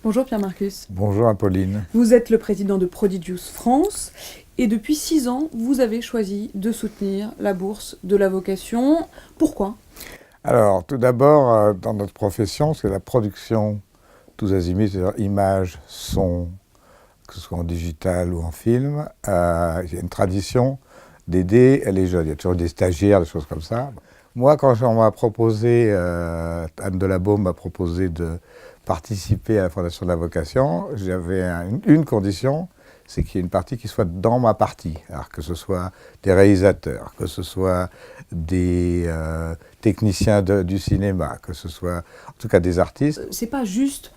Bonjour Pierre-Marcus. Bonjour Apolline. Vous êtes le président de Prodigious France et depuis 6 ans, vous avez choisi de soutenir la bourse de la vocation. Pourquoi ? Alors, tout d'abord, dans notre profession, c'est la production tous azimuts, c'est-à-dire images, son, que ce soit en digital ou en film. Il y a une tradition d'aider les jeunes. Il y a toujours des stagiaires, des choses comme ça. Moi, quand on m'a proposé, Anne Delabaume m'a proposé de participer à la Fondation de la Vocation, j'avais une condition, c'est qu'il y ait une partie qui soit dans ma partie. Alors que ce soit des réalisateurs, que ce soit des techniciens du cinéma, que ce soit en tout cas des artistes. C'est pas juste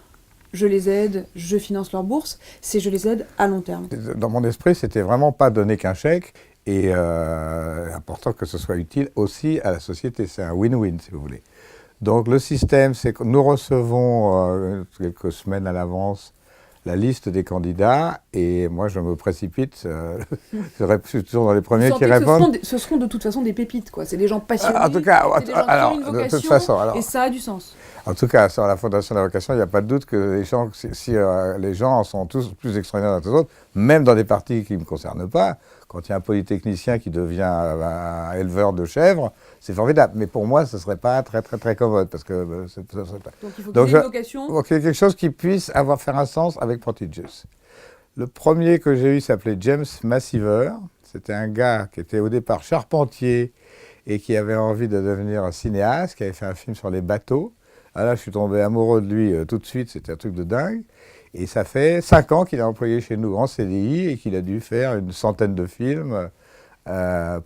je les aide, je finance leur bourse, c'est je les aide à long terme. Dans mon esprit, c'était vraiment pas donner qu'un chèque et important que ce soit utile aussi à la société. C'est un win-win si vous voulez. Donc le système, c'est que nous recevons quelques semaines à l'avance la liste des candidats et moi je me précipite, je suis toujours dans les premiers qui répondent. Ce seront de toute façon des pépites, quoi. C'est des gens passionnés, en tout cas, c'est des gens qui ont une vocation, de toute façon, et ça a du sens. En tout cas, sur la Fondation de la Vocation, il n'y a pas de doute que les gens, si les gens sont tous plus extraordinaires que les autres, même dans des partis qui ne me concernent pas, quand il y a un polytechnicien qui devient un éleveur de chèvres, c'est formidable. Mais pour moi, ce ne serait pas très commode. Parce que ça serait pas... Donc il faut qu'il y ait une vocation. Il faut qu'il y ait quelque chose qui puisse faire un sens avec Prodigious. Le premier que j'ai eu s'appelait James Massiver. C'était un gars qui était au départ charpentier et qui avait envie de devenir un cinéaste, qui avait fait un film sur les bateaux. Ah là, je suis tombé amoureux de lui tout de suite, c'était un truc de dingue. Et ça fait 5 ans qu'il est employé chez nous en CDI et qu'il a dû faire une centaine de films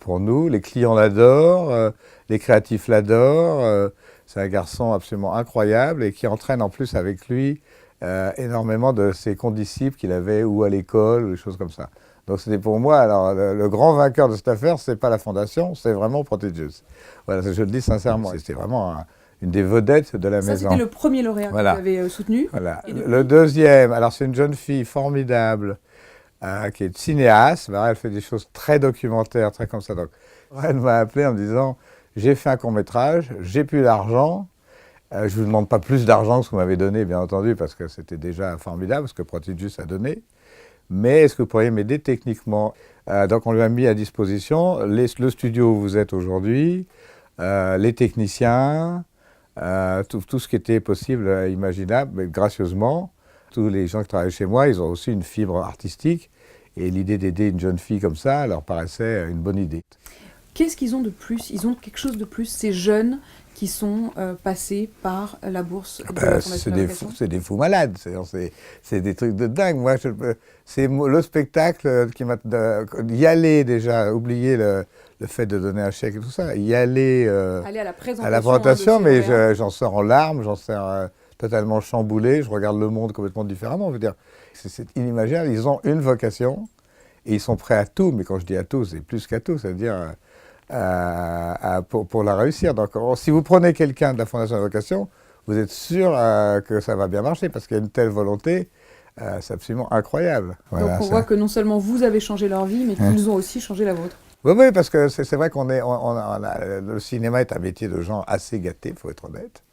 pour nous. Les clients l'adorent, les créatifs l'adorent. C'est un garçon absolument incroyable et qui entraîne en plus avec lui énormément de ses condisciples qu'il avait ou à l'école ou des choses comme ça. Donc c'était pour moi, alors le grand vainqueur de cette affaire, c'est pas la Fondation, c'est vraiment Prodigious. Voilà, je le dis sincèrement. C'était vraiment une des vedettes de la maison. Ça, c'était le premier lauréat que vous avez soutenu. Voilà. Le deuxième, alors c'est une jeune fille formidable qui est cinéaste. Elle fait des choses très documentaires, très comme ça. Donc, elle m'a appelé en me disant « J'ai fait un court-métrage, j'ai plus d'argent. Je ne vous demande pas plus d'argent que ce que vous m'avez donné, bien entendu, parce que c'était déjà formidable, parce que Prodigious a donné. Mais est-ce que vous pourriez m'aider techniquement ?» Donc, on lui a mis à disposition le studio où vous êtes aujourd'hui, les techniciens, tout ce qui était possible, imaginable, mais gracieusement. Tous les gens qui travaillent chez moi, ils ont aussi une fibre artistique. Et l'idée d'aider une jeune fille comme ça leur paraissait une bonne idée. Qu'est-ce qu'ils ont de plus ? Ils ont quelque chose de plus, ces jeunes qui sont passés par la bourse de la Fondation de la Vocation ? C'est des fous malades, c'est des trucs de dingue. Moi, c'est le spectacle qui m'a... Y aller déjà, oublier le fait de donner un chèque et tout ça, y aller à la présentation, mais j'en sors en larmes, j'en sors totalement chamboulé, je regarde le monde complètement différemment. Je veux dire, c'est inimaginable, ils ont une vocation et ils sont prêts à tout, mais quand je dis à tout, c'est plus qu'à tout, c'est-à-dire pour la réussir. Donc, si vous prenez quelqu'un de la Fondation de la Vocation, vous êtes sûr que ça va bien marcher, parce qu'il y a une telle volonté, c'est absolument incroyable. Voilà, donc on voit que non seulement vous avez changé leur vie, mais qu'ils ont aussi changé la vôtre. Oui, parce que c'est vrai le cinéma est un métier de gens assez gâtés, il faut être honnête.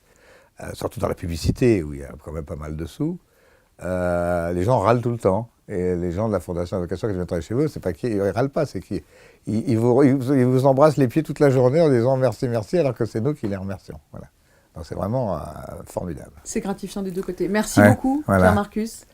Surtout dans la publicité, où il y a quand même pas mal de sous. Les gens râlent tout le temps. Et les gens de la Fondation de la Vocation qui viennent travailler chez vous, c'est pas qu'ils ne râlent pas, c'est qu'ils vous embrassent les pieds toute la journée en disant merci, merci, alors que c'est nous qui les remercions. Voilà. Donc c'est vraiment formidable. C'est gratifiant des deux côtés. Merci beaucoup, Pierre-Marcus.